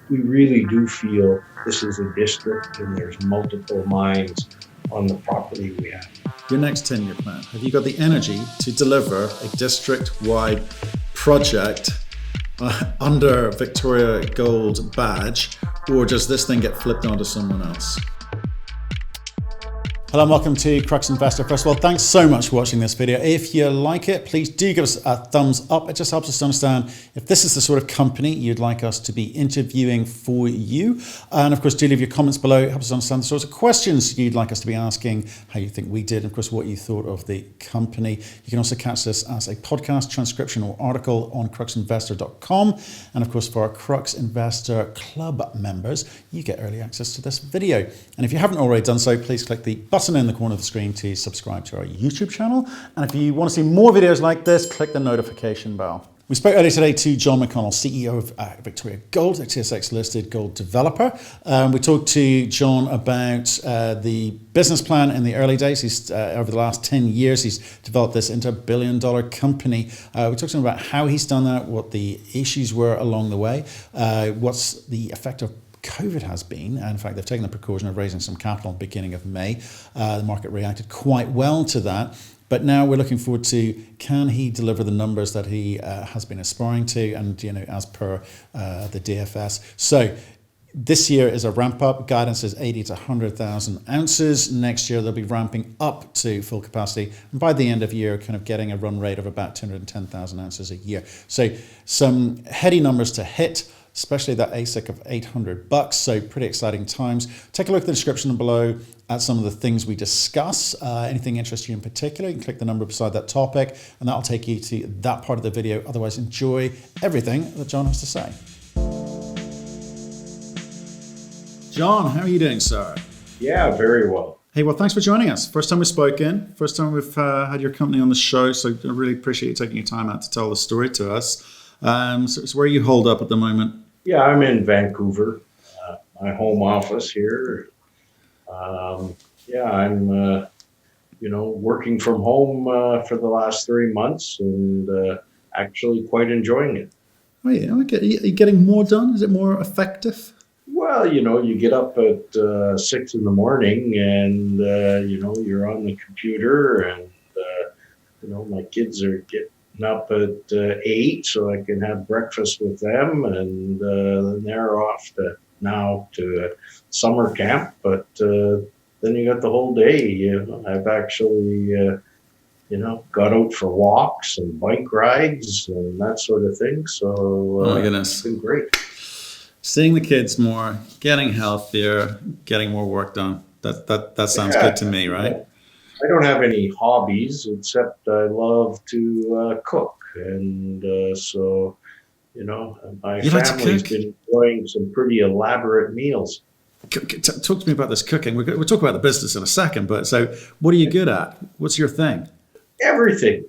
we really do feel this is a district and there's multiple mines on the property we have. Your next 10-year plan, have you got the energy to deliver a district-wide project under Victoria Gold badge, or does this thing get flipped onto someone else? Hello and welcome to Crux Investor. First of all, thanks so much for watching this video. If you like it, please do give us a thumbs up. It just helps us to understand if this is the sort of company you'd like us to be interviewing for you. And of course, do leave your comments below. It helps us understand the sorts of questions you'd like us to be asking, how you think we did, and of course, what you thought of the company. You can also catch this as a podcast, transcription, or article on cruxinvestor.com. And of course, for our Crux Investor Club members, you get early access to this video. And if you haven't already done so, please click the button in the corner of the screen to subscribe to our YouTube channel. And if you want to see more videos like this, click the notification bell. We spoke earlier today to John McConnell, CEO of Victoria Gold, a TSX listed gold developer. We talked to John about the business plan in the early days. He's over the last 10 years, he's developed this into $1 billion company. We talked to him about how he's done that, what the issues were along the way, what's the effect of COVID has been. And in fact, they've taken the precaution of raising some capital at the beginning of May. The market reacted quite well to that. But now we're looking forward to, can he deliver the numbers that he has been aspiring to, and as per the DFS. So this year is a ramp up. Guidance is 80 to 100,000 ounces. Next year they'll be ramping up to full capacity, and by the end of the year, kind of getting a run rate of about 210,000 ounces a year. So some heady numbers to hit, especially that AISC of $800. So pretty exciting times. Take a look at the description below at some of the things we discuss. Anything interests you in particular, you can click the number beside that topic, and that'll take you to that part of the video. Otherwise, enjoy everything that John has to say. John, how are you doing, sir? Yeah, very well. Hey, well, thanks for joining us. First time we've spoken, first time we've had your company on the show, so I really appreciate you taking your time out to tell the story to us. So where are you holed up at the moment? Yeah, I'm in Vancouver, my home office here. I'm working from home for the last 3 months, and actually quite enjoying it. Oh yeah, okay. Are you getting more done? Is it more effective? Well, you get up at 6 in the morning, and you're on the computer, and my kids are getting up at 8 so I can have breakfast with them, and then they're off to summer camp. But then you got the whole day. I've actually got out for walks and bike rides and that sort of thing. So oh my goodness, it's been great. Seeing the kids more, getting healthier, getting more work done. That sounds good to me, right? I don't have any hobbies except I love to cook, and my family's been enjoying some pretty elaborate meals. Talk to me about this cooking. We'll talk about the business in a second, but so what are you good at? What's your thing? Everything.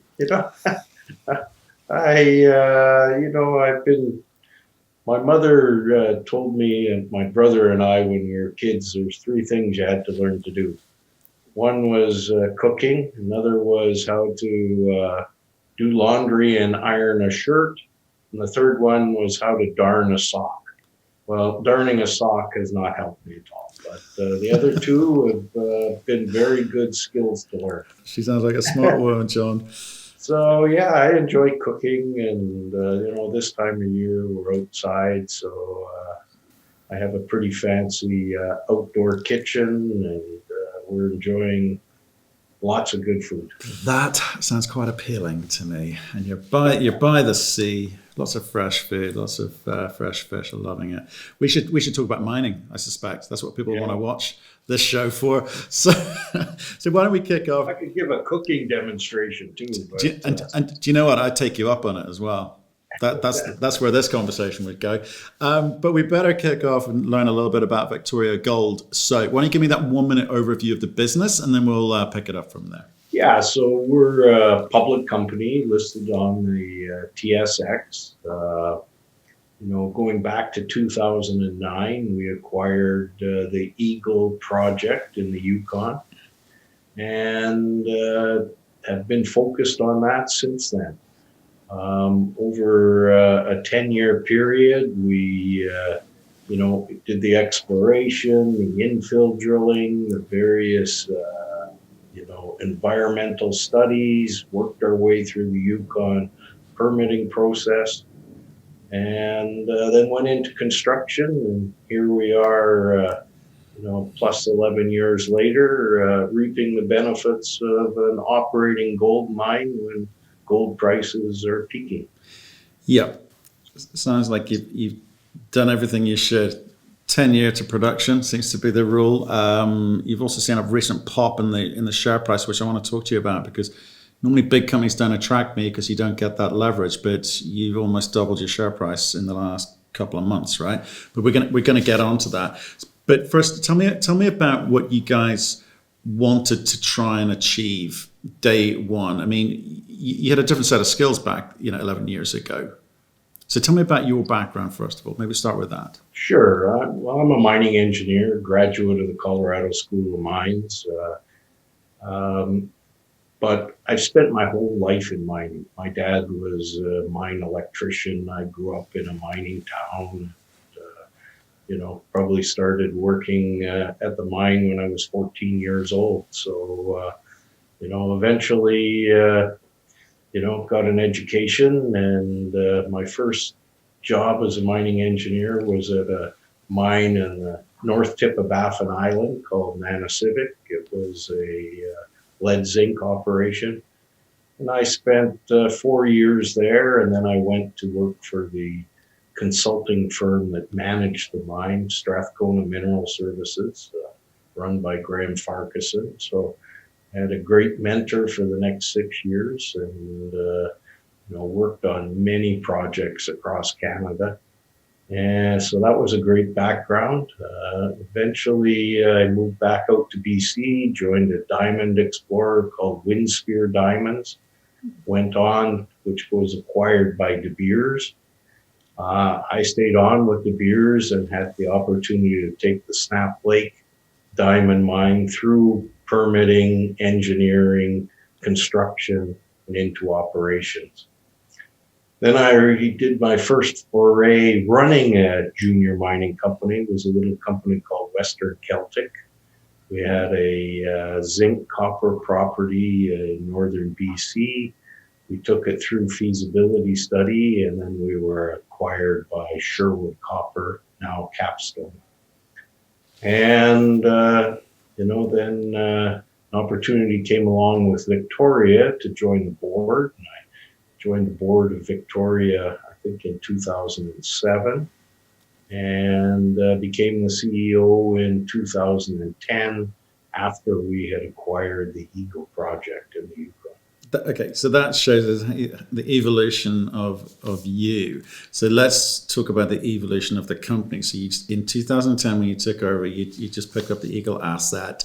I've been. My mother told me and my brother and I, when we were kids, there's 3 things you had to learn to do. One was cooking. Another was how to do laundry and iron a shirt. And the third one was how to darn a sock. Well, darning a sock has not helped me at all. But the other 2 have been very good skills to learn. She sounds like a smart woman, John. So, yeah, I enjoy cooking. And, this time of year we're outside. So I have a pretty fancy outdoor kitchen, and we're enjoying lots of good food. That sounds quite appealing to me. And you're by the sea, lots of fresh food, lots of fresh fish. I'm loving it. We should talk about mining. I suspect that's what people want to watch this show for. So why don't we kick off? I could give a cooking demonstration too. But, and do you know what? I'd take you up on it as well. That's where this conversation would go. But we better kick off and learn a little bit about Victoria Gold. So why don't you give me that 1-minute overview of the business, and then we'll pick it up from there. Yeah, so we're a public company listed on the TSX. Going back to 2009, we acquired the Eagle project in the Yukon, and have been focused on that since then. Over a 10-year period, we did the exploration, the infill drilling, the various, environmental studies, worked our way through the Yukon permitting process, and then went into construction. And here we are, plus 11 years later, reaping the benefits of an operating gold mine when gold prices are peaking. Yeah, sounds like you've done everything you should. 10 year to production seems to be the rule. You've also seen a recent pop in the share price, which I want to talk to you about, because normally big companies don't attract me because you don't get that leverage, but you've almost doubled your share price in the last couple of months, right? But we're gonna get onto that. But first, tell me about what you guys wanted to try and achieve day one. I mean, you had a different set of skills back, 11 years ago. So tell me about your background, first of all. Maybe start with that. Sure. Well, I'm a mining engineer, graduate of the Colorado School of Mines. But I've spent my whole life in mining. My dad was a mine electrician. I grew up in a mining town. Probably started working at the mine when I was 14 years old. So, eventually, got an education, and my first job as a mining engineer was at a mine in the north tip of Baffin Island called Manasivic. It was a lead zinc operation. And I spent 4 years there, and then I went to work for the consulting firm that managed the mine, Strathcona Mineral Services, run by Graham Farquharson. So I had a great mentor for the next 6 years, and worked on many projects across Canada. And so that was a great background. Eventually, I moved back out to BC, joined a diamond explorer called Windspear Diamonds, went on, which was acquired by De Beers. I stayed on with De Beers and had the opportunity to take the Snap Lake diamond mine through permitting, engineering, construction, and into operations. Then I already did my first foray running a junior mining company. It was a little company called Western Celtic. We had a zinc copper property in northern BC. We took it through feasibility study, and then we were acquired by Sherwood Copper, now Capstone. And, then an opportunity came along with Victoria to join the board. And I joined the board of Victoria, I think in 2007, and became the CEO in 2010 after we had acquired the Eagle project in the Yukon. Okay, so that shows us the evolution of you. So let's talk about the evolution of the company. So in 2010, when you took over, you just picked up the Eagle asset.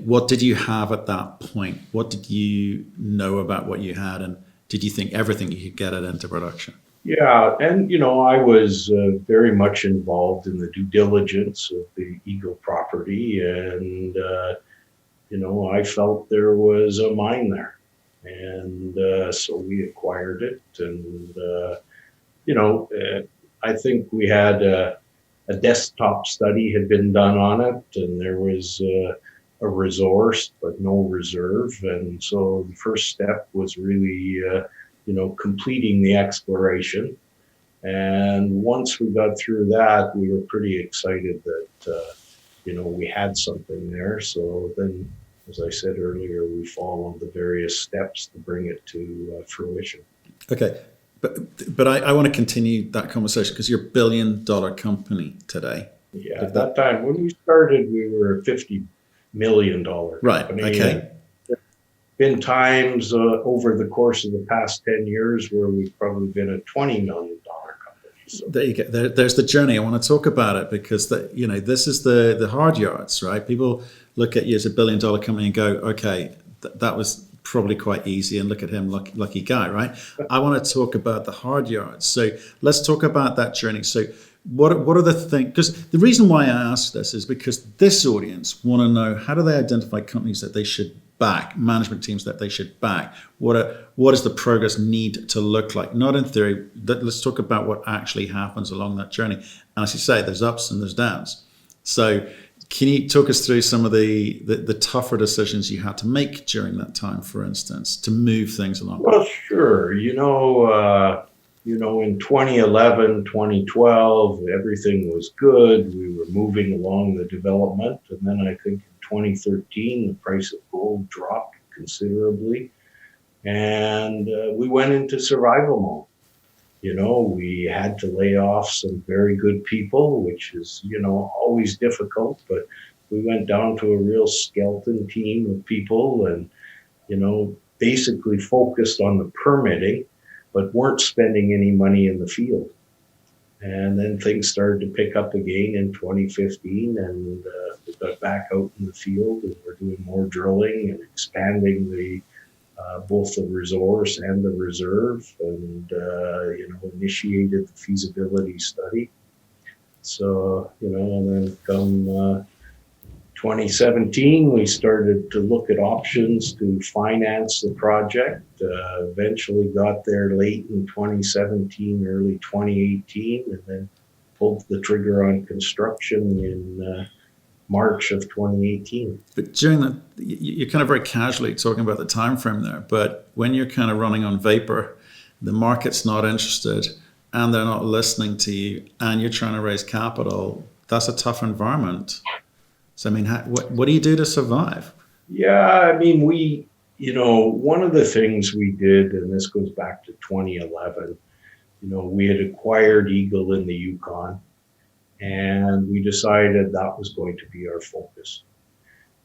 What did you have at that point? What did you know about what you had, and did you think everything you could get it into production? Yeah, and I was very much involved in the due diligence of the Eagle property, and I felt there was a mine there. And so we acquired it, and I think we had a desktop study had been done on it, and there was a resource but no reserve. And so the first step was really completing the exploration. And once we got through that, we were pretty excited that we had something there. So then, as I said earlier, we followed the various steps to bring it to fruition. Okay, but I want to continue that conversation because you're a $1 billion company today. Yeah, at that time when we started, we were a $50 million right, company. Okay. There's been times over the course of the past 10 years where we've probably been a $20 million company. So. There you go. There's the journey. I want to talk about it because this is the hard yards, right? People look at you as a $1 billion company and go, okay, that was probably quite easy, and look at him, lucky guy, right? I want to talk about the hard yards. So let's talk about that journey. So what are the things? Because the reason why I ask this is because this audience want to know, how do they identify companies that they should back, management teams that they should back? What does the progress need to look like? Not in theory. Let's talk about what actually happens along that journey. And as you say, there's ups and there's downs. So can you talk us through some of the tougher decisions you had to make during that time, for instance, to move things along? Well, sure. In 2011, 2012, everything was good. We were moving along the development. And then I think in 2013, the price of gold dropped considerably. And we went into survival mode. We had to lay off some very good people, which is, always difficult. But we went down to a real skeleton team of people and, basically focused on the permitting, but weren't spending any money in the field. And then things started to pick up again in 2015, and we got back out in the field, and we're doing more drilling and expanding both the resource and the reserve, and initiated the feasibility study. So, and then come 2017, we started to look at options to finance the project. Eventually got there late in 2017, early 2018, and then pulled the trigger on construction in March of 2018. But during that, you're kind of very casually talking about the time frame there. But when you're kind of running on vapor, the market's not interested, and they're not listening to you, and you're trying to raise capital, that's a tough environment. So, I mean, what do you do to survive? Yeah, one of the things we did, and this goes back to 2011, we had acquired Eagle in the Yukon, and we decided that was going to be our focus.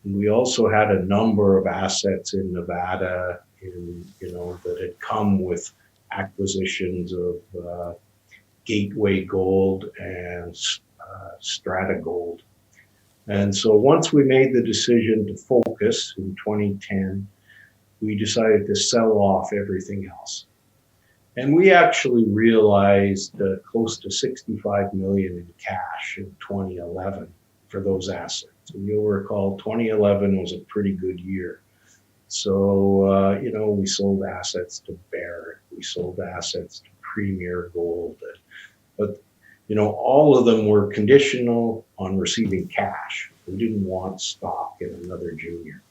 And we also had a number of assets in Nevada, that had come with acquisitions of Gateway Gold and Strata Gold. And so once we made the decision to focus in 2010, we decided to sell off everything else. And we actually realized close to $65 million in cash in 2011 for those assets. And you'll recall 2011 was a pretty good year. So, we sold assets to Barrick, we sold assets to Premier Gold, but all of them were conditional on receiving cash. We didn't want stock in another junior.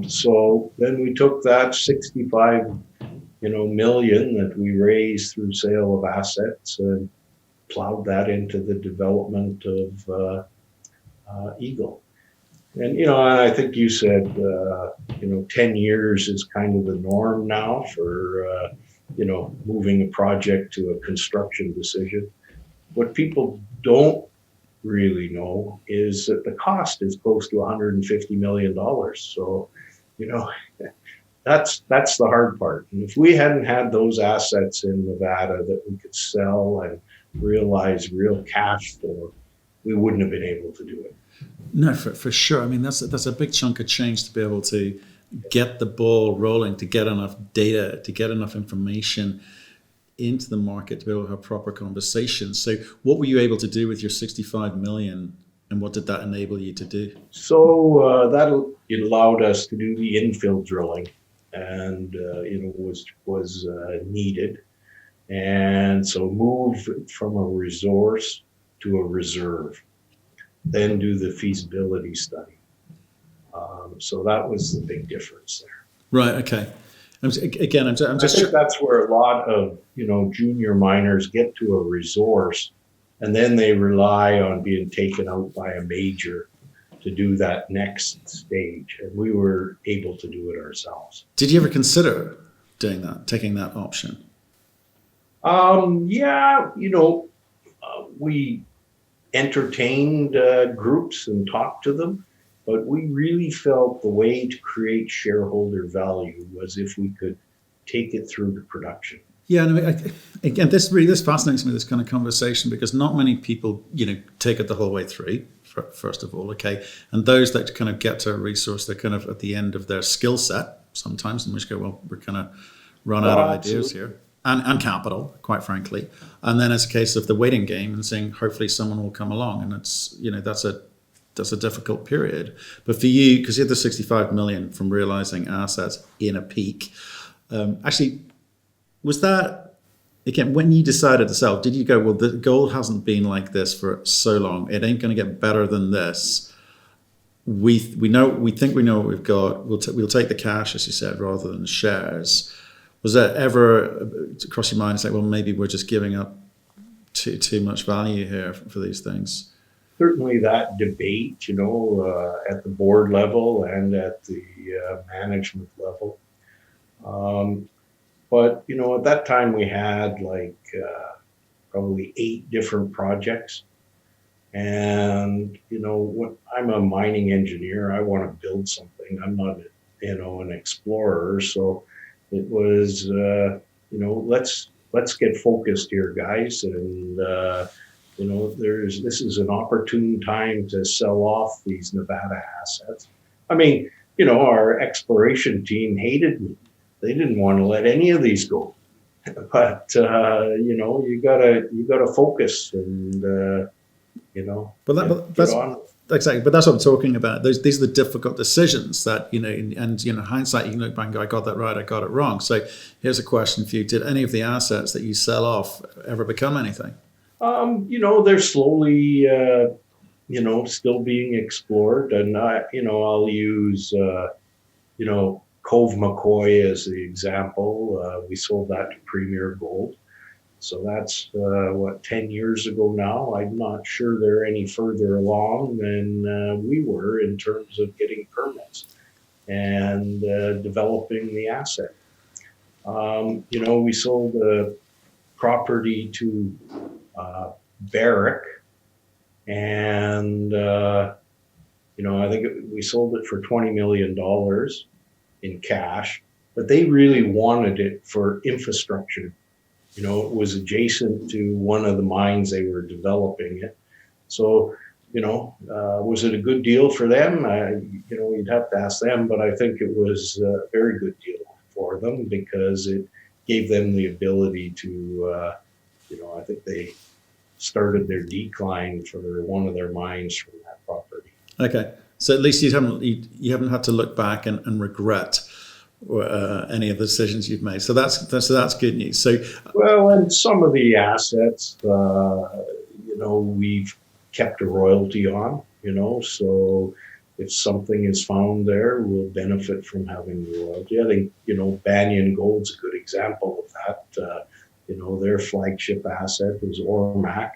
So then we took that 65, million that we raised through sale of assets and plowed that into the development of Eagle. And, and I think you said, 10 years is kind of the norm now for, moving a project to a construction decision. What people don't really know is that the cost is close to $150 million. So, that's the hard part. And if we hadn't had those assets in Nevada that we could sell and realize real cash for, we wouldn't have been able to do it. No, for sure. I mean, that's a big chunk of change to be able to get the ball rolling, to get enough data, to get enough information into the market to be able to have proper conversations. So what were you able to do with your 65 million, and what did that enable you to do? So it allowed us to do the infill drilling, and was needed, and so move from a resource to a reserve, then do the feasibility study. So that was the big difference there. Right. Okay. I think that's where a lot of junior miners get to a resource, and then they rely on being taken out by a major to do that next stage. And we were able to do it ourselves. Did you ever consider doing that, taking that option? Yeah, we entertained groups and talked to them, but we really felt the way to create shareholder value was if we could take it through to production. Yeah, and again, this fascinates me, this kind of conversation, because not many people, take it the whole way through, first of all, okay? And those that kind of get to a resource, they're kind of at the end of their skill set sometimes, in which go, well, we're kind of run out of ideas here. And capital, quite frankly. And then it's a case of the waiting game and saying, hopefully someone will come along. And it's, that's a difficult period. But for you, because you had the 65 million from realizing assets in a peak, actually, was that, again, when you decided to sell, did you go, well, the gold hasn't been like this for so long, it ain't going to get better than this, we think we know what we've got, we'll take the cash, as you said, rather than shares? Was that ever across your mind to say, well, maybe we're just giving up too much value here for these things? Certainly that debate, at the board level and at the management level. But, at that time we had probably 8 different projects. And, when I'm a mining engineer, I want to build something. I'm not, an explorer. So it was, let's get focused here, guys. And, this is an opportune time to sell off these Nevada assets. I mean, our exploration team hated me. They didn't want to let any of these go. But, you gotta focus and, But that's exactly. But that's what I'm talking about. These are the difficult decisions that and hindsight, you can look back and go, I got that right, I got it wrong. So here's a question for you: did any of the assets that you sell off ever become anything? They're slowly, still being explored, and I'll use, Cove McCoy as the example. We sold that to Premier Gold. So that's 10 years ago now. I'm not sure they're any further along than we were in terms of getting permits and developing the asset. We sold a property to Barrick, and I think we sold it for $20 million in cash, but they really wanted it for infrastructure. It was adjacent to one of the mines they were developing it. So, was it a good deal for them? You'd have to ask them, but I think it was a very good deal for them because it gave them the ability to, I think they started their decline for one of their mines from that property. Okay. So at least you haven't had to look back and regret any of the decisions you've made. So that's good news. So and some of the assets, we've kept a royalty on. So if something is found there, we'll benefit from having the royalty. I think Banyan Gold's a good example of that. Their flagship asset was Ormac.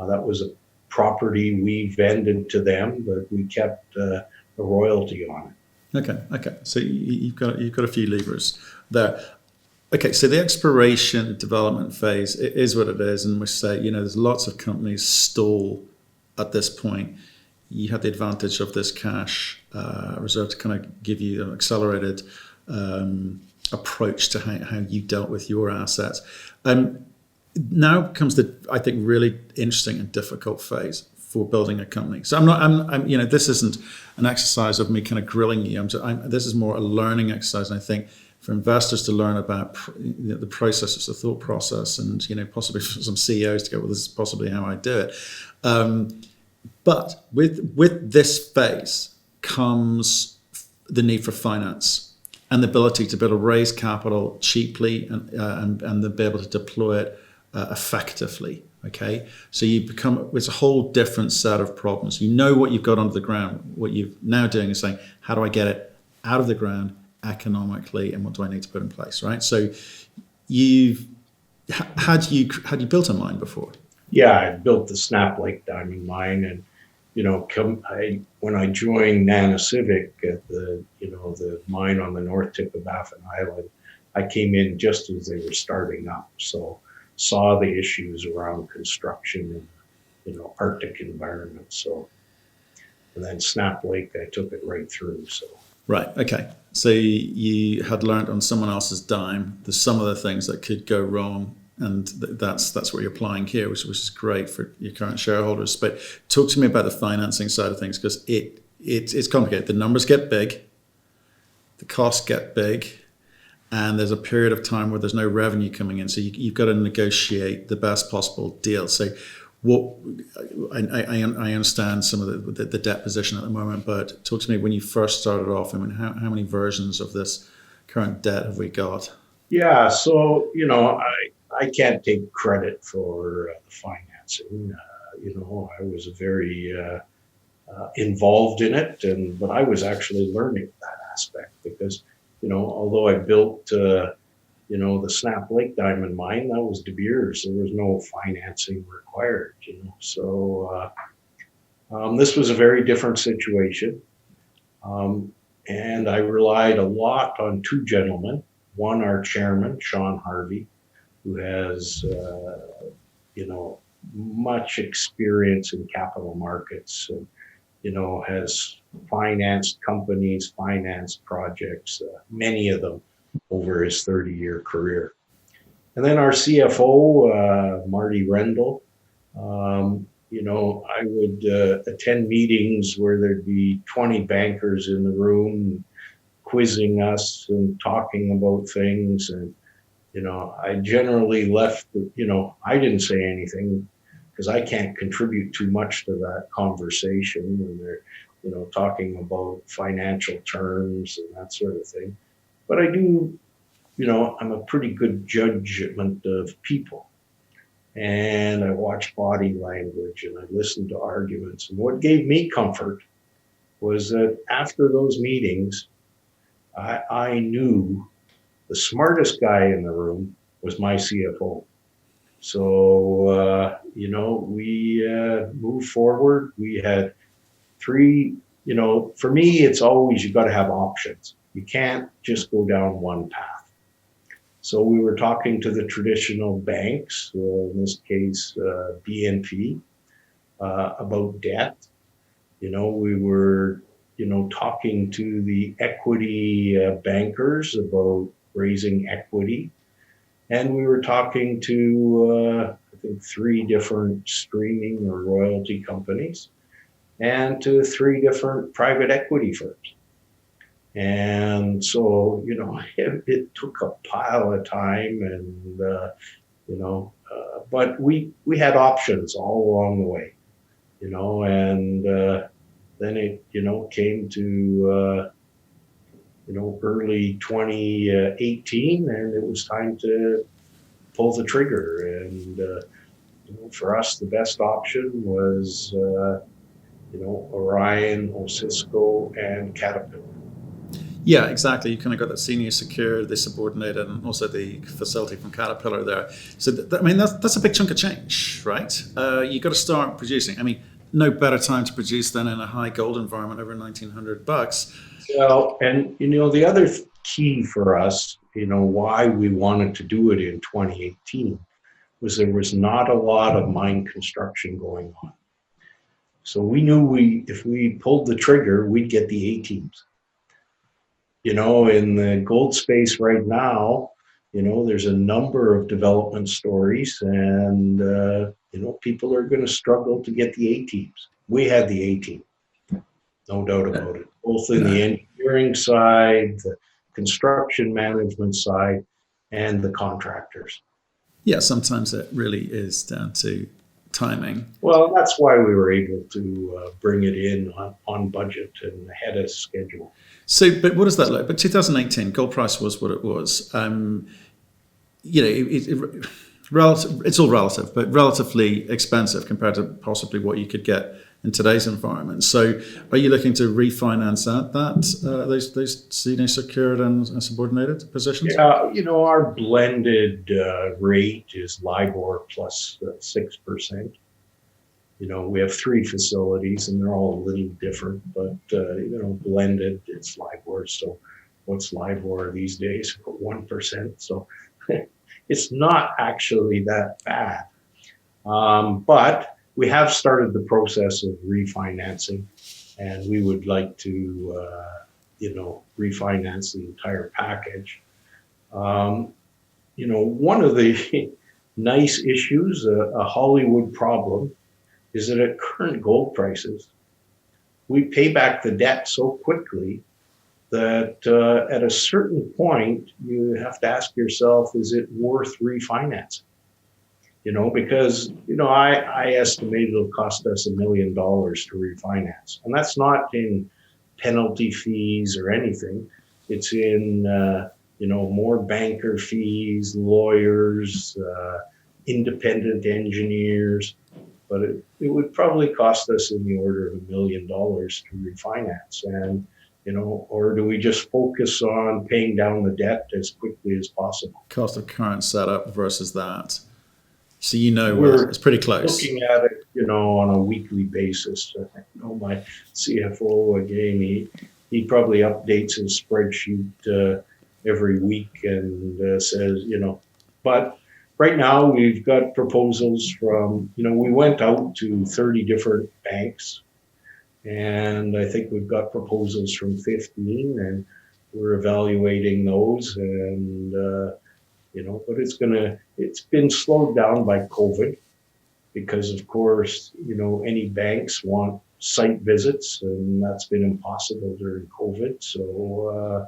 That was a property we vended to them, but we kept a royalty on it. Okay. So you've got a few levers there. Okay, so the exploration development phase is what it is, and we say there's lots of companies stall at this point. You had the advantage of this cash reserve to kind of give you an accelerated approach to how you dealt with your assets. Now comes the, I think, really interesting and difficult phase for building a company. So this isn't an exercise of me kind of grilling you. This is more a learning exercise. And I think for investors to learn about the processes, the thought process, and possibly for some CEOs to go, well, this is possibly how I do it. But with this phase comes the need for finance and the ability to be able to raise capital cheaply and to be able to deploy it effectively. Okay, so it's a whole different set of problems. What you've got under the ground. What you're now doing is saying, how do I get it out of the ground economically, and what do I need to put in place? Right. So had you built a mine before? Yeah, I built the Snap Lake diamond mine, and when I joined Nanisivik at the mine on the north tip of Baffin Island, I came in just as they were starting up. So saw the issues around construction and Arctic environments. So, and then Snap Lake, I took it right through. So right, okay. So you had learned on someone else's dime. There's some of the things that could go wrong, and that's what you're applying here, which is great for your current shareholders. But talk to me about the financing side of things, because it's complicated. The numbers get big, the costs get big. And there's a period of time where there's no revenue coming in. So you've got to negotiate the best possible deal. So what I understand some of the debt position at the moment, but talk to me when you first started off. I mean, how many versions of this current debt have we got? Yeah, so I can't take credit for the financing. I was very involved in it, but I was actually learning that aspect because although I built the Snap Lake Diamond Mine, that was De Beers. There was no financing required. So this was a very different situation. And I relied a lot on two gentlemen. One, our chairman, Sean Harvey, who has, much experience in capital markets and, has financed companies, financed projects, many of them over his 30-year career. And then our CFO, Marty Rendell, I would attend meetings where there'd be 20 bankers in the room quizzing us and talking about things. And, I generally left, I didn't say anything because I can't contribute too much to that conversation when they're, talking about financial terms and that sort of thing. But I do, I'm a pretty good judgment of people. And I watch body language and I listen to arguments. And what gave me comfort was that after those meetings, I knew the smartest guy in the room was my CFO. So, we moved forward. We had three, for me, it's always, you've got to have options. You can't just go down one path. So we were talking to the traditional banks, in this case, BNP, about debt. We were, talking to the equity bankers about raising equity. And we were talking to, I think, 3 different streaming or royalty companies and to 3 different private equity firms. And so, it took a pile of time and, but we had options all along the way, and then it, came to, early 2018 and it was time to pull the trigger. And, for us, the best option was, Orion, Osisko, and Caterpillar. Yeah, exactly. You kind of got that senior secured, the subordinated, and also the facility from Caterpillar there. So, that's a big chunk of change, right? You got to start producing. I mean, no better time to produce than in a high gold environment over $1,900. Well, and the other key for us, why we wanted to do it in 2018 was there was not a lot of mine construction going on. So we knew if we pulled the trigger, we'd get the A teams. In the gold space right now, there's a number of development stories and, people are going to struggle to get the A teams. We had the A team, no doubt about it, both in the engineering side, the construction management side, and the contractors. Yeah, sometimes it really is down to timing. Well, that's why we were able to bring it in on budget and ahead of schedule. So, but what does that look? But 2018, gold price was what it was. It's all relative, but relatively expensive compared to possibly what you could get in today's environment. So, are you looking to refinance those senior secured and subordinated positions? Yeah, our blended rate is LIBOR plus 6%. We have 3 facilities and they're all a little different, but blended, it's LIBOR. So, what's LIBOR these days? 1%. So, it's not actually that bad, but we have started the process of refinancing, and we would like to, refinance the entire package. One of the nice issues, a Hollywood problem, is that at current gold prices, we pay back the debt so quickly that at a certain point, you have to ask yourself, is it worth refinancing? because, I estimate it'll cost us $1 million to refinance. And that's not in penalty fees or anything. It's in, more banker fees, lawyers, independent engineers. But it would probably cost us in the order of $1 million to refinance. And, or do we just focus on paying down the debt as quickly as possible? Cost of current setup versus that. So We're it's pretty close. looking at it, on a weekly basis. My CFO, again, he probably updates his spreadsheet every week and says, but right now we've got proposals from, we went out to 30 different banks, and I think we've got proposals from 15, and we're evaluating those. And but it's been slowed down by COVID, because of course, any banks want site visits, and that's been impossible during COVID. So,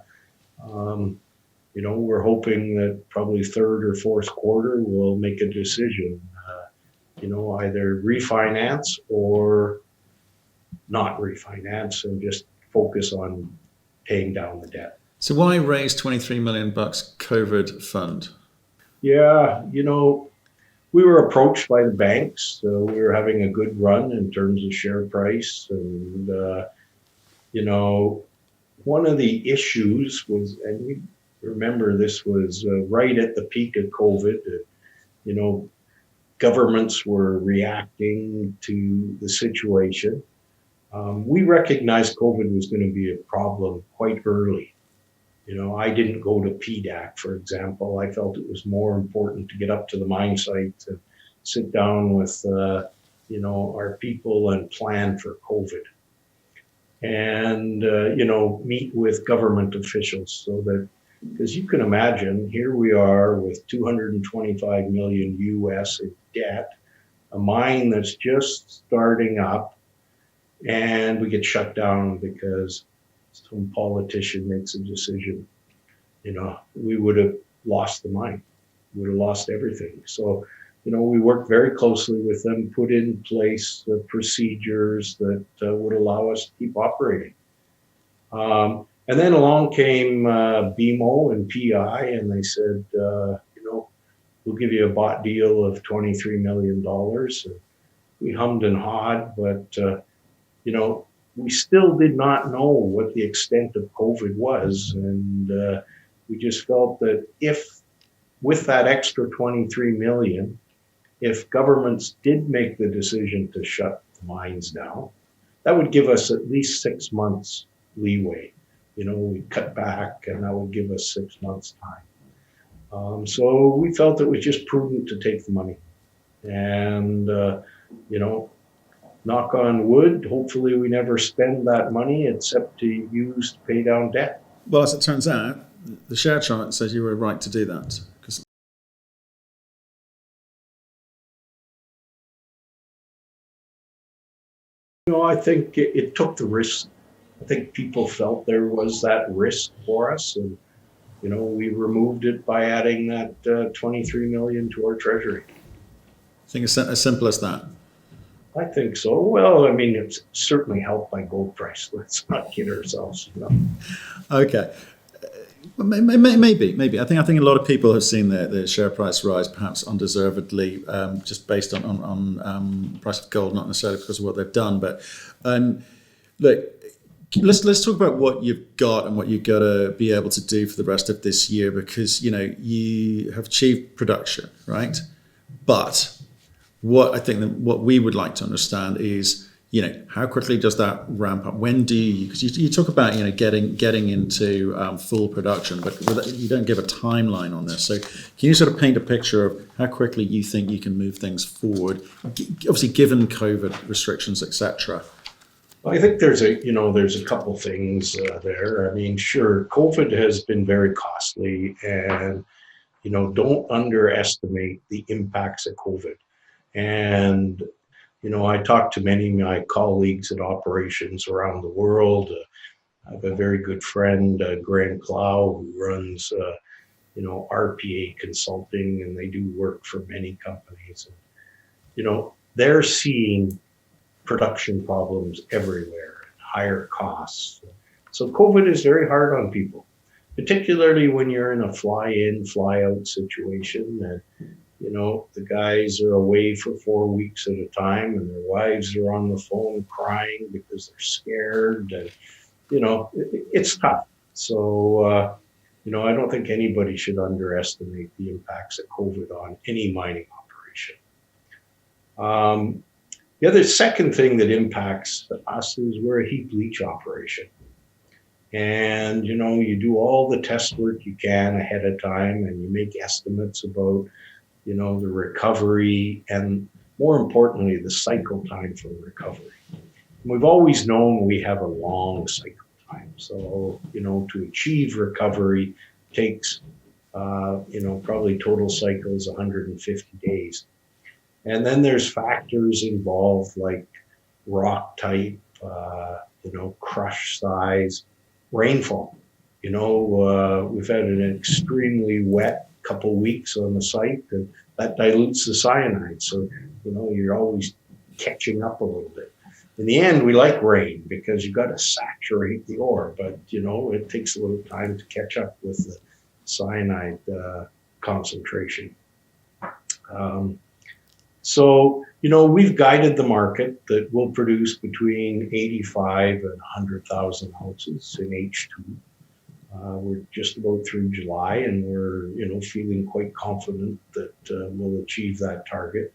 we're hoping that probably third or fourth quarter we'll make a decision, either refinance or not refinance and just focus on paying down the debt. So why raise $23 million COVID fund? Yeah, we were approached by the banks. So we were having a good run in terms of share price. And, one of the issues was, and we remember this was right at the peak of COVID, governments were reacting to the situation. We recognized COVID was going to be a problem quite early. I didn't go to PDAC, for example. I felt it was more important to get up to the mine site and sit down with, our people and plan for COVID. And, meet with government officials so that, because you can imagine, here we are with 225 million US in debt, a mine that's just starting up, and we get shut down because some politician makes a decision. We would have lost the mine. We would have lost everything. So, we worked very closely with them, put in place the procedures that would allow us to keep operating. And then along came BMO and PI, and they said, we'll give you a bought deal of $23 million. And we hummed and hawed, but, we still did not know what the extent of COVID was. And we just felt that if, with that extra 23 million, if governments did make the decision to shut the mines down, that would give us at least 6 months leeway. We'd cut back, and that would give us 6 months time. So we felt it was just prudent to take the money. And, knock on wood, hopefully we never spend that money except to use to pay down debt. Well, as it turns out, the share chart says you were right to do that. I think it took the risk. I think people felt there was that risk for us, and we removed it by adding that 23 million to our treasury. I think it's as simple as that. I think so. Well, it's certainly helped by gold price. Let's not kid ourselves. Okay. Maybe. I think a lot of people have seen their share price rise, perhaps undeservedly, just based on price of gold, not necessarily because of what they've done. But look, let's talk about what you've got and what you've got to be able to do for the rest of this year, because you have achieved production, right? But what we would like to understand is, how quickly does that ramp up? When do you, because you talk about, getting into full production, but you don't give a timeline on this. So can you sort of paint a picture of how quickly you think you can move things forward, obviously given COVID restrictions, etc.? I think there's a couple things there. Sure, COVID has been very costly, and, don't underestimate the impacts of COVID. And, I talked to many of my colleagues at operations around the world. I have a very good friend, Graham Clow, who runs RPA Consulting, and they do work for many companies. And, they're seeing production problems everywhere, higher costs. So COVID is very hard on people, particularly when you're in a fly-in, fly-out situation. And, the guys are away for 4 weeks at a time, and their wives are on the phone crying because they're scared. And, it's tough. So, I don't think anybody should underestimate the impacts of COVID on any mining operation. The other second thing that impacts us is we're a heap leach operation. And, you do all the test work you can ahead of time, and you make estimates about, the recovery and, more importantly, the cycle time for recovery. And we've always known we have a long cycle time. So, to achieve recovery takes, probably total cycles 150 days. And then there's factors involved like rock type, crush size, rainfall. We've had an extremely wet couple weeks on the site, and that dilutes the cyanide. So, you're always catching up a little bit. In the end, we like rain because you've got to saturate the ore, but, it takes a little time to catch up with the cyanide concentration. So, we've guided the market that we'll produce between 85 and 100,000 ounces in H2. We're just about through July, and we're, feeling quite confident that we'll achieve that target.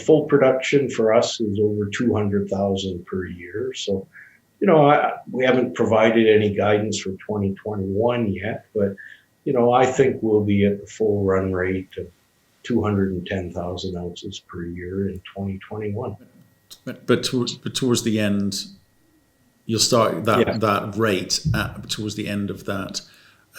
Full production for us is over 200,000 per year. So, we haven't provided any guidance for 2021 yet, but, I think we'll be at the full run rate of 210,000 ounces per year in 2021. But towards the end, you'll start that rate towards the end of that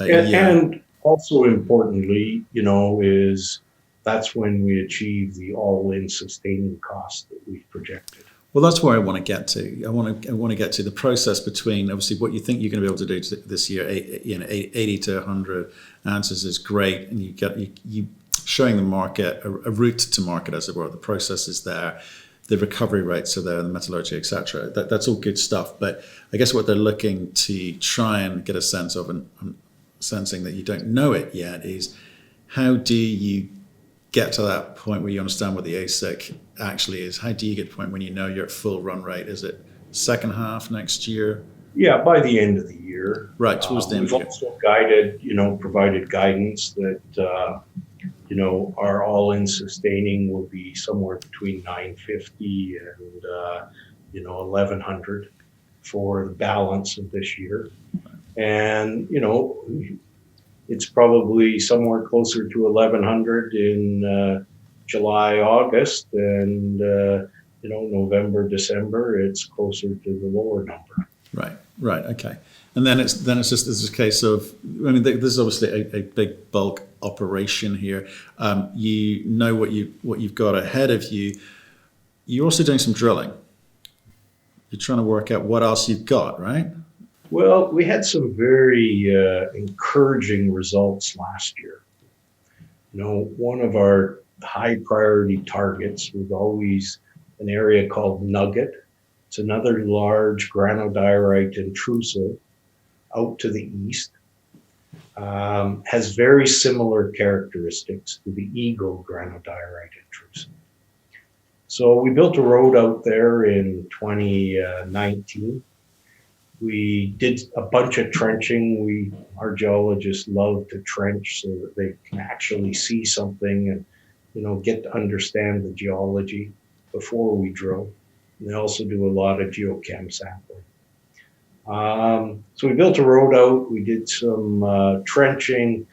year. And also importantly, is that's when we achieve the all-in sustaining cost that we've projected. Well, that's where I want to get to. I want to get to the process between, obviously, what you think you're going to be able to do this year. 80 to 100 ounces is great, and you showing the market a route to market, as it were. The process is there, the recovery rates are there, the metallurgy, etc. That's all good stuff. But I guess what they're looking to try and get a sense of, and I'm sensing that you don't know it yet, is how do you get to that point where you understand what the AISC actually is? How do you get to the point when you know you're at full run rate? Is it second half next year? Yeah, by the end of the year. Right, towards the end of the year. We've also guided, provided guidance that, our all-in sustaining will be somewhere between 950 and, 1100 for the balance of this year. And, it's probably somewhere closer to 1100 in July, August, and, November, December, it's closer to the lower number. Right, okay. And then it's just this case of, this is obviously a big bulk operation here. You know what you've got ahead of you. You're also doing some drilling. You're trying to work out what else you've got, right? Well, we had some very encouraging results last year. One of our high priority targets was always an area called Nugget. It's another large granodiorite intrusive out to the east. Has very similar characteristics to the Eagle granodiorite intrusive. So we built a road out there in 2019. We did a bunch of trenching. Our geologists love to trench so that they can actually see something and, get to understand the geology before we drill. And they also do a lot of geochem sampling. So we built a road out. We did some trenching.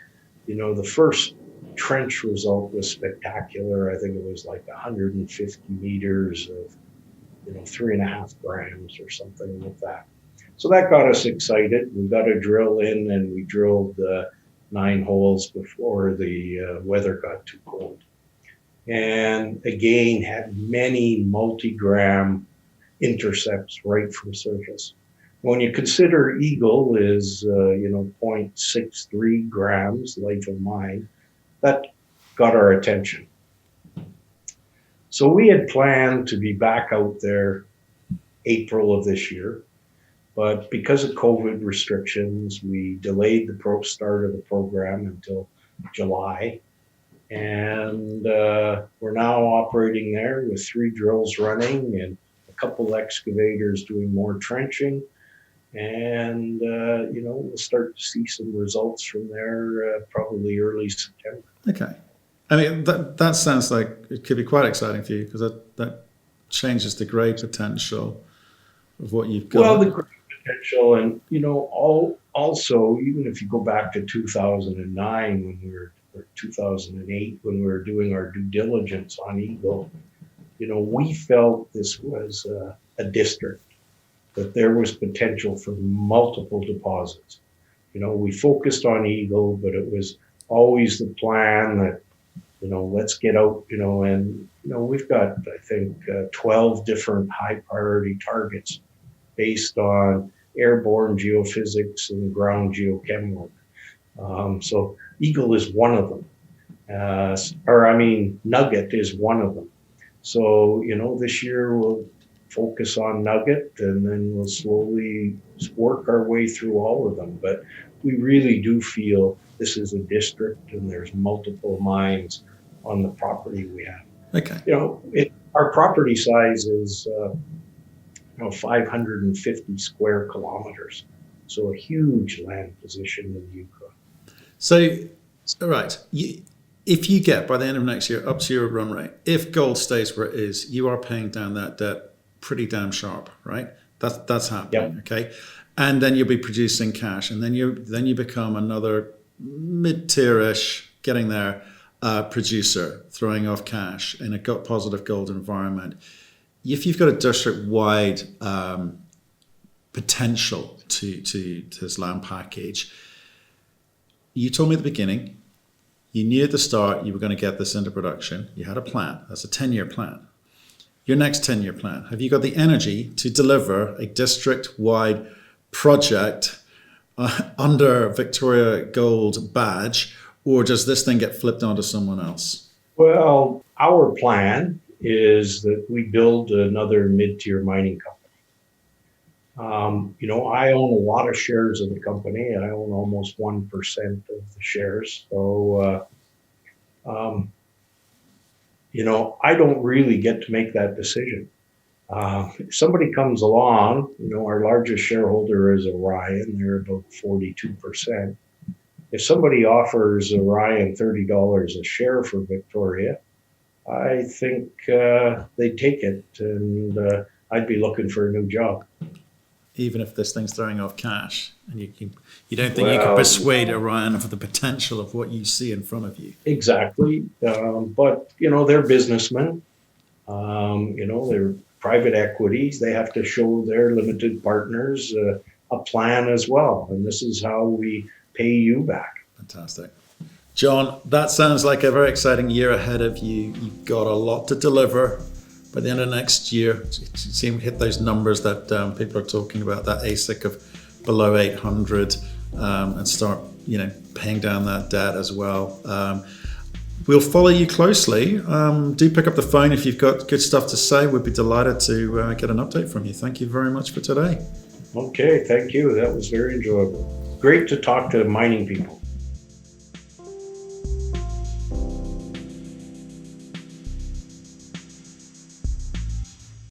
The first trench result was spectacular. I think it was like 150 meters of, 3.5 grams or something like that. So that got us excited. We got a drill in, and we drilled 9 holes before the weather got too cold. And again, had many multi-gram intercepts right from surface. When you consider Eagle is, 0.63 grams life of mine, that got our attention. So we had planned to be back out there April of this year, but because of COVID restrictions, we delayed the start of the program until July. And we're now operating there with 3 drills running and a couple excavators doing more trenching. And, we'll start to see some results from there probably early September. Okay. I mean, that sounds like it could be quite exciting for you, because that changes the grade potential of what you've got. Well, the grade potential, and, also, even if you go back to 2009 when we were, or 2008 when we were doing our due diligence on Eagle, we felt this was a district, that there was potential for multiple deposits. We focused on Eagle, but it was always the plan that, let's get out, and, we've got, I think, 12 different high priority targets based on airborne geophysics and ground geochem work. So Eagle is one of them, Nugget is one of them. So, this year we'll focus on Nugget, and then we'll slowly work our way through all of them. But we really do feel this is a district and there's multiple mines on the property we have. Okay. Our property size is 550 square kilometers. So a huge land position in the Yukon. So, all right. If you get, by the end of next year, up to your run rate, if gold stays where it is, you are paying down that debt pretty damn sharp, right? That's happening. Yep. Okay. And then you'll be producing cash, and then you become another mid-tier-ish, getting there, producer, throwing off cash in a positive gold environment. If you've got a district-wide potential to this land package, you told me at the beginning, you knew at the start you were going to get this into production. You had a plan. That's a 10-year plan. Your next 10-year plan, have you got the energy to deliver a district-wide project under Victoria Gold badge, or does this thing get flipped onto someone else? Well, our plan is that we build another mid-tier mining company. I own a lot of shares of the company. I own almost 1% of the shares. So, I don't really get to make that decision. If somebody comes along, our largest shareholder is Orion. They're about 42%. If somebody offers Orion $30 a share for Victoria, I think they'd take it, and I'd be looking for a new job. Even if this thing's throwing off cash, and you don't think you can persuade Orion of the potential of what you see in front of you? Exactly. But, they're businessmen. They're private equities. They have to show their limited partners a plan as well. And this is how we pay you back. Fantastic. John, that sounds like a very exciting year ahead of you. You've got a lot to deliver by the end of next year. See hit those numbers that people are talking about, that AISC of below 800, and start, paying down that debt as well. We'll follow you closely. Do pick up the phone if you've got good stuff to say. We'd be delighted to get an update from you. Thank you very much for today. Okay, thank you. That was very enjoyable. Great to talk to mining people.